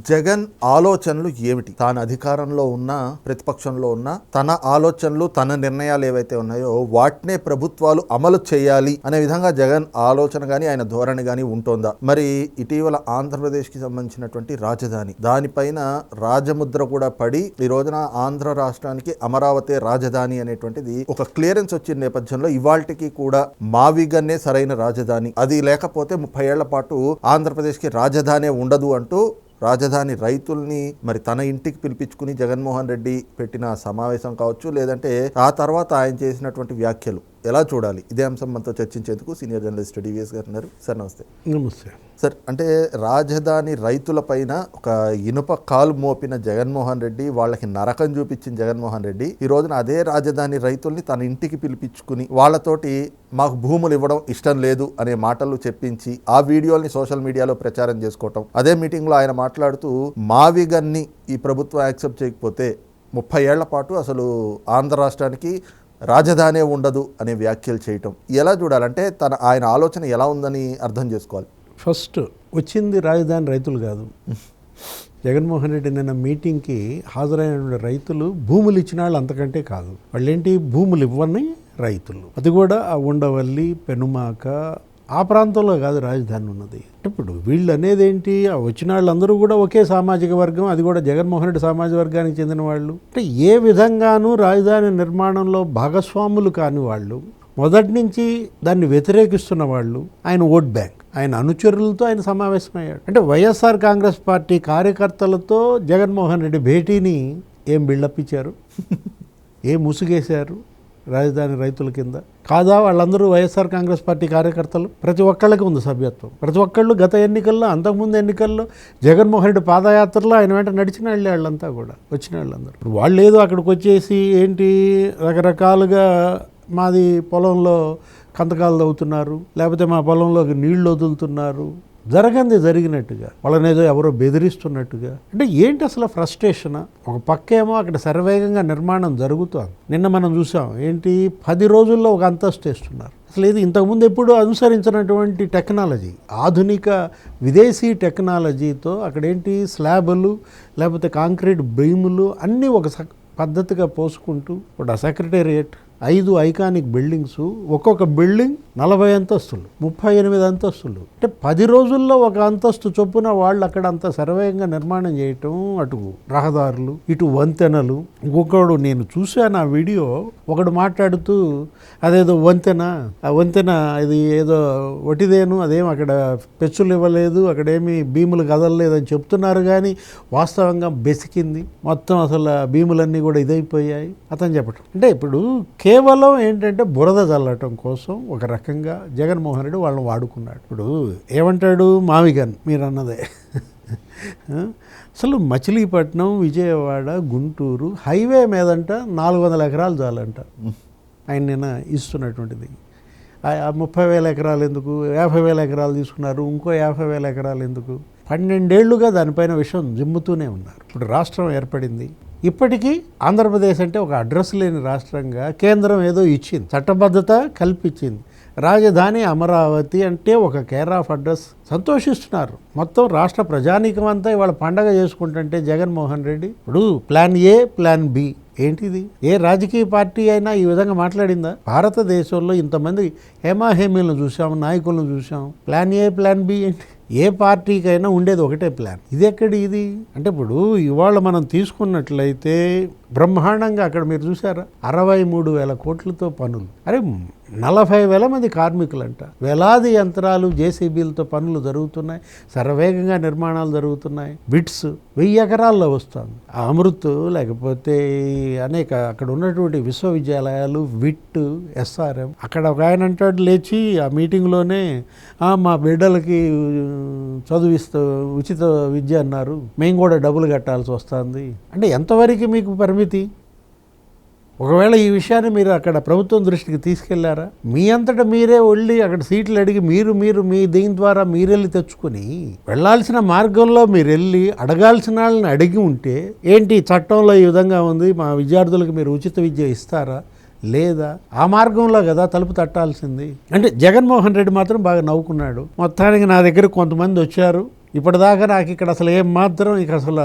జగన్ ఆలోచనలు ఏమిటి? తాను అధికారంలో ఉన్న ప్రతిపక్షంలో ఉన్న తన ఆలోచనలు తన నిర్ణయాలు ఏవైతే ఉన్నాయో వాటినే ప్రభుత్వాలు అమలు చేయాలి అనే విధంగా జగన్ ఆలోచన కానీ ఆయన ధోరణి కానీ ఉంటుందా? మరి ఇటీవల ఆంధ్రప్రదేశ్కి సంబంధించినటువంటి రాజధాని దానిపైన రాజముద్ర కూడా పడి ఈ రోజున ఆంధ్ర రాష్ట్రానికి అమరావతి రాజధాని అనేటువంటిది ఒక క్లియరెన్స్ వచ్చిన నేపథ్యంలో ఇవాల్టికి కూడా మావిగన్నే సరైన రాజధాని, అది లేకపోతే 30 ఏళ్ల పాటు ఆంధ్రప్రదేశ్కి రాజధాని ఉండదు అంటూ రాజధాని రైతుల్ని మరి తన ఇంటికి పిలిపించుకుని జగన్మోహన్ రెడ్డి పెట్టిన సమావేశం కావచ్చు, లేదంటే ఆ తర్వాత ఆయన చేసినటువంటి వ్యాఖ్యలు ఎలా చూడాలి? ఇదే అంశం మనతో చర్చించేందుకు సీనియర్ జర్నలిస్ట్ డివిఎస్ గారు ఉన్నారు. సార్ నమస్తే. నమస్తే సార్. అంటే రాజధాని రైతుల పైన ఒక ఇనుప కాలు మోపిన జగన్మోహన్ రెడ్డి, వాళ్ళకి నరకం చూపించిన జగన్మోహన్ రెడ్డి ఈ రోజున అదే రాజధాని రైతుల్ని తన ఇంటికి పిలిపించుకుని వాళ్ళతోటి మాకు భూములు ఇవ్వడం ఇష్టం లేదు అనే మాటలు చెప్పించి ఆ వీడియోల్ని సోషల్ మీడియాలో ప్రచారం చేసుకోవటం. అదే మీటింగ్లో ఆయన మాట్లాడుతూ మావిగన్ని ఈ ప్రభుత్వం యాక్సెప్ట్ చేయకపోతే 30 ఏళ్ల పాటు అసలు ఆంధ్ర రాష్ట్రానికి రాజధానే ఉండదు అనే వ్యాఖ్యలు చేయటం ఎలా చూడాలంటే ఆయన ఆలోచన ఎలా ఉందని అర్థం చేసుకోవాలి. ఫస్ట్ వచ్చింది రాజధాని రైతులు కాదు. జగన్మోహన్ రెడ్డి నిన్న మీటింగ్కి హాజరైన రైతులు భూములు ఇచ్చిన వాళ్ళు అంతకంటే కాదు. వాళ్ళేంటి భూములు ఇవ్వని రైతులు, అది కూడా ఆ ఉండవల్లి పెనుమాక ఆ ప్రాంతంలో కాదు రాజధాని ఉన్నది. ఇప్పుడు వీళ్ళు అనేది ఏంటి, ఆ వచ్చిన వాళ్ళందరూ కూడా ఒకే సామాజిక వర్గం, అది కూడా జగన్మోహన్ రెడ్డి సామాజిక వర్గానికి చెందిన వాళ్ళు. అంటే ఏ విధంగానూ రాజధాని నిర్మాణంలో భాగస్వాములు కాని వాళ్ళు, మొదటి నుంచి దాన్ని వ్యతిరేకిస్తున్న వాళ్ళు, ఆయన ఓట్ బ్యాంక్, ఆయన అనుచరులతో ఆయన సమావేశమయ్యాడు. అంటే వైఎస్ఆర్ కాంగ్రెస్ పార్టీ కార్యకర్తలతో జగన్మోహన్ రెడ్డి భేటీని ఏం బిల్డప్ ఇచ్చారు, ఏం ముసుగేశారు రాజధాని రైతుల కింద కాదా? వాళ్ళందరూ వైఎస్ఆర్ కాంగ్రెస్ పార్టీ కార్యకర్తలు, ప్రతి ఒక్కళ్ళకి ఉంది సభ్యత్వం. ప్రతి ఒక్కళ్ళు గత ఎన్నికల్లో, అంతకుముందు ఎన్నికల్లో జగన్మోహన్ రెడ్డి పాదయాత్రలో ఆయన వెంట నడిచిన వాళ్ళే వాళ్ళంతా కూడా, వచ్చిన వాళ్ళందరూ. ఇప్పుడు వాళ్ళు ఏదో అక్కడికి వచ్చేసి ఏంటి రకరకాలుగా మాది పొలంలో కంతకాలు తవ్వుతున్నారు, లేకపోతే మా పొలంలోకి నీళ్లు వదులుతున్నారు, జరిగినట్టుగా, వాళ్ళని ఏదో ఎవరో బెదిరిస్తున్నట్టుగా. అంటే ఏంటి అసలు ఫ్రస్ట్రేషన్? ఒక పక్కేమో అక్కడ శరవేగంగా నిర్మాణం జరుగుతుంది. నిన్న మనం చూసాం ఏంటి 10 రోజుల్లో ఒక అంతస్తు వేస్తున్నారు. అసలు ఇది ఇంతకుముందు ఎప్పుడు అనుసరించినటువంటి టెక్నాలజీ, ఆధునిక విదేశీ టెక్నాలజీతో అక్కడేంటి స్లాబులు లేకపోతే కాంక్రీట్ బీములు అన్నీ ఒక పద్ధతిగా పోసుకుంటూ ఒక సెక్రటేరియట్, 5 ఐకానిక్ బిల్డింగ్స్, ఒక్కొక్క బిల్డింగ్ 40 అంతస్తులు, 38 అంతస్తులు. అంటే 10 రోజుల్లో ఒక అంతస్తు చొప్పున వాళ్ళు అక్కడ అంత సర్వేగంగా నిర్మాణం చేయటం. అటు రహదారులు, ఇటు వంతెనలు. ఇంకొకడు నేను చూశాను ఆ వీడియో, ఒకడు మాట్లాడుతూ అదేదో వంతెన, ఆ వంతెన ఇది ఏదో ఒటిదేను, అదేం అక్కడ పెచ్చులు ఇవ్వలేదు, అక్కడేమి భీములు కదలలేదు అని చెప్తున్నారు, కానీ వాస్తవంగా బెసికింది మొత్తం. అసలు భీములన్నీ కూడా ఇదైపోయాయి అతను చెప్పటం. అంటే ఇప్పుడు కేవలం ఏంటంటే బురద చల్లటం కోసం ఒక రకంగా జగన్మోహన్ రెడ్డి వాళ్ళని వాడుకున్నాడు. ఇప్పుడు ఏమంటాడు, మావిగన్ మీరు అన్నదే. అసలు మచిలీపట్నం, విజయవాడ, గుంటూరు హైవే మీదంట 400 ఎకరాలు చాలంట ఆయన నిన్న ఇస్తున్నటువంటిది. 30,000 ఎకరాలు ఎందుకు, 50,000 ఎకరాలు తీసుకున్నారు, ఇంకో 50,000 ఎకరాలు ఎందుకు? 12 ఏళ్లుగా దానిపైన విషయం జిమ్ముతూనే ఉన్నారు. ఇప్పుడు రాష్ట్రం ఏర్పడింది, ఇప్పటికీ ఆంధ్రప్రదేశ్ అంటే ఒక అడ్రస్ లేని రాష్ట్రంగా కేంద్రం ఏదో ఇచ్చింది, చట్టబద్ధత కల్పించింది. రాజధాని అమరావతి అంటే ఒక కేర్ ఆఫ్ అడ్రస్. సంతోషిస్తున్నారు మొత్తం రాష్ట్ర ప్రజానీకం అంతా ఇవాళ పండగ చేసుకుంటుంటే జగన్మోహన్ రెడ్డి. ఇప్పుడు ప్లాన్ ఏ, ప్లాన్ బి ఏంటిది? ఏ రాజకీయ పార్టీ అయినా ఈ విధంగా మాట్లాడిందా? భారతదేశంలో ఇంతమంది హేమాహేమీలను చూసాం, నాయకులను చూసాం. ప్లాన్ ఏ, ప్లాన్ బి ఏంటి? ఏ పార్టీకైనా ఉండేది ఒకటే ప్లాన్. ఇది ఎక్కడి ఇది? అంటే ఇప్పుడు ఇవాళ మనం తీసుకున్నట్లయితే బ్రహ్మాండంగా అక్కడ మీరు చూసారా 63,000 కోట్లతో పనులు. అరే 40,000 మంది కార్మికులంట, వేలాది యంత్రాలు జేసీబీలతో పనులు జరుగుతున్నాయి, శరవేగంగా నిర్మాణాలు జరుగుతున్నాయి. బిట్స్ 1000 ఎకరాల్లో వస్తుంది. అమృత్ లేకపోతే అనేక అక్కడ ఉన్నటువంటి విశ్వవిద్యాలయాలు, విట్, ఎస్ఆర్ఎం. అక్కడ ఒక ఆయన అంటాడు లేచి ఆ మీటింగ్లోనే, మా బిడ్డలకి చదివిస్తూ ఉచిత విద్య అన్నారు, మేము కూడా డబ్బులు కట్టాల్సి వస్తుంది. అంటే ఎంతవరకు మీకు పరిమితి? ఒకవేళ ఈ విషయాన్ని మీరు అక్కడ ప్రభుత్వం దృష్టికి తీసుకెళ్లారా? మీ అంతటా మీరే వెళ్ళి అక్కడ సీట్లు అడిగి మీరు మీ దీని ద్వారా మీరెళ్ళి తెచ్చుకొని వెళ్లాల్సిన మార్గంలో మీరు వెళ్ళి అడగాల్సిన వాళ్ళని అడిగి ఉంటే ఏంటి చట్టంలో ఈ విధంగా ఉంది, మా విద్యార్థులకు మీరు ఉచిత విద్య ఇస్తారా, లేదా ఆ మార్గంలో కదా తలుపు తట్టాల్సింది. అంటే జగన్మోహన్ రెడ్డి మాత్రం బాగా నవ్వుకున్నాడు. మొత్తానికి నా దగ్గర కొంతమంది వచ్చారు, ఇప్పటిదాకా నాకు ఇక్కడ అసలు ఏం మాత్రం ఇక అసలు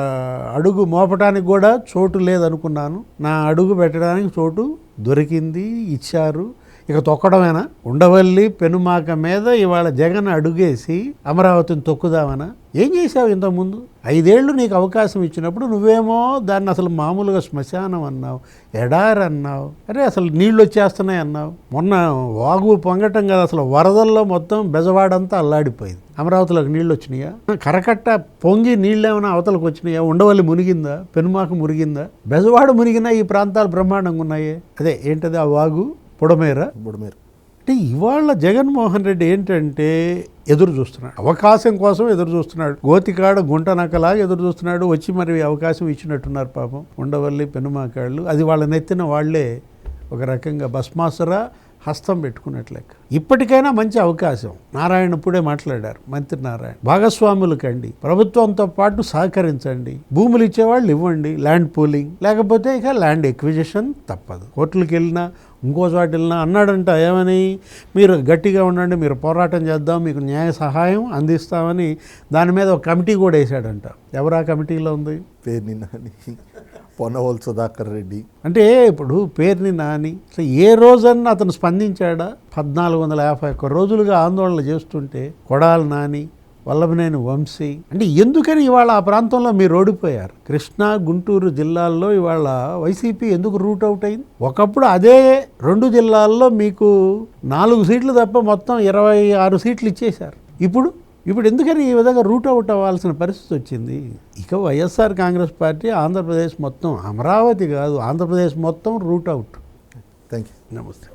అడుగు మోపటానికి కూడా చోటు లేదనుకున్నాను, నా అడుగు పెట్టడానికి చోటు దొరికింది, ఇచ్చారు, ఇక తొక్కడమేనా? ఉండవల్లి పెనుమాక మీద ఇవాళ జగన్ అడుగేసి అమరావతిని తొక్కుదామనా? ఏం చేశావు ఇంతకుముందు? 5 ఏళ్ళు నీకు అవకాశం ఇచ్చినప్పుడు నువ్వేమో దాన్ని అసలు మామూలుగా శ్మశానం అన్నావు, ఎడారి అన్నావు, అరే అసలు నీళ్ళు వచ్చేస్తున్నాయి అన్నావు. మొన్న వాగు పొంగటం కదా, అసలు వరదల్లో మొత్తం బెజవాడంతా అల్లాడిపోయింది. అమరావతిలోకి నీళ్ళు వచ్చినాయా? కరకట్ట పొంగి నీళ్ళేమైనా అవతలకు వచ్చినాయా? ఉండవల్లి మునిగిందా? పెనుమాక మునిగిందా? బెజవాడ మునిగినా ఈ ప్రాంతాలు బ్రహ్మాండంగా ఉన్నాయే. అదే ఏంటది ఆ వాగు? బుడమేర. అంటే ఇవాళ జగన్మోహన్ రెడ్డి ఏంటంటే ఎదురు చూస్తున్నాడు, అవకాశం కోసం ఎదురు చూస్తున్నాడు, గోతికాడ గుంట నక్కలాగా ఎదురు చూస్తున్నాడు. వచ్చి మరి అవకాశం ఇచ్చినట్టున్నారు పాపం ఉండవల్లి పెనుమాకాళ్ళు. అది వాళ్ళ నెత్తిన వాళ్లే ఒక రకంగా భస్మాసుర హస్తం పెట్టుకున్నట్లెక్క. ఇప్పటికైనా మంచి అవకాశం. నారాయణ ఇప్పుడే మాట్లాడారు, మంత్రి నారాయణ, భాగస్వాములు కండి, ప్రభుత్వంతో పాటు సహకరించండి, భూములు ఇచ్చేవాళ్ళు ఇవ్వండి, ల్యాండ్ పూలింగ్, లేకపోతే ఇక ల్యాండ్ ఎక్విజిషన్ తప్పదు. కోర్టులకు వెళ్ళినా ఇంకో చోట వెళ్ళినా అన్నాడంట, ఏమని, మీరు గట్టిగా ఉండండి, మీరు పోరాటం చేద్దాం, మీకు న్యాయ సహాయం అందిస్తామని దాని మీద ఒక కమిటీ కూడా వేశాడంట. ఎవరు ఆ కమిటీలో ఉంది? పేర్ని నాని, పొన్నవోలు సుధాకర్ రెడ్డి. అంటే ఇప్పుడు పేర్ని నాని అసలు ఏ రోజన్నా అతను స్పందించాడా? 1451 రోజులుగా ఆందోళన చేస్తుంటే కొడాలి నాని, వల్లభనేని వంశీ, అంటే ఎందుకని ఇవాళ ఆ ప్రాంతంలో మీరు ఓడిపోయారు? కృష్ణా గుంటూరు జిల్లాల్లో ఇవాళ వైసీపీ ఎందుకు రూట్ అవుట్ అయింది? ఒకప్పుడు అదే 2 జిల్లాల్లో మీకు 4 సీట్లు తప్ప మొత్తం 26 సీట్లు ఇచ్చేశారు. ఇప్పుడు ఎందుకని ఈ విధంగా రూట్ అవుట్ అవ్వాల్సిన పరిస్థితి వచ్చింది? ఇక వైఎస్ఆర్ కాంగ్రెస్ పార్టీ ఆంధ్రప్రదేశ్ మొత్తం, అమరావతి కాదు ఆంధ్రప్రదేశ్ మొత్తం రూట్ అవుట్. Thank you. నమస్తే.